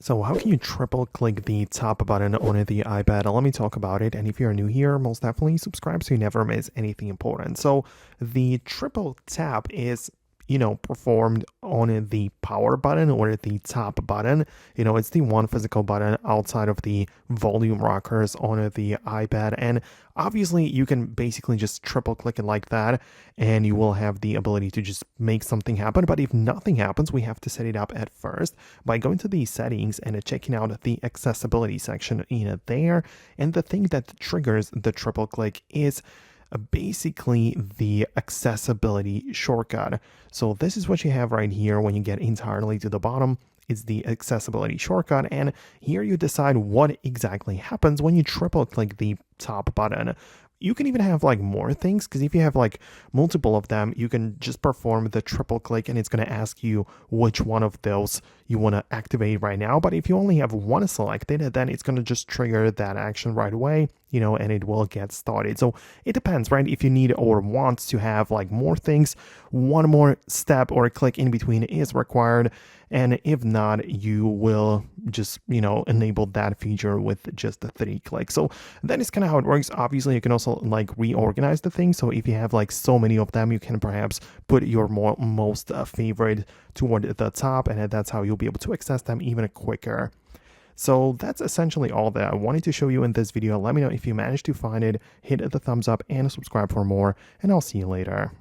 So how can you triple click the top button on the iPad? Let me talk about it. And if you're new here, most definitely subscribe so you never miss anything important. So the triple tap is performed on the power button or the top button. It's the one physical button outside of the volume rockers on the iPad. And obviously, you can basically just triple click it like that, and you will have the ability to just make something happen. But if nothing happens, we have to set it up at first by going to the settings and checking out the accessibility section in there. And the thing that triggers the triple click is basically the accessibility shortcut. So this is what you have right here when you get entirely to the bottom. It's the accessibility shortcut, and here you decide what exactly happens when you triple click the top button. You can even have like more things, because if you have like multiple of them, you can just perform the triple click and it's going to ask you which one of those you want to activate right now. But if you only have one selected, then it's going to just trigger that action right away, and it will get started. So it depends, right? If you need or want to have like more things, one more step or click in between is required. And if not, you will just, enable that feature with just the 3 clicks. So that is kind of how it works. Obviously, you can also like reorganize the things. So if you have like so many of them, you can perhaps put your most favorite toward the top, and that's how you'll be able to access them even quicker. So that's essentially all that I wanted to show you in this video. Let me know if you managed to find it, hit the thumbs up and subscribe for more, and I'll see you later.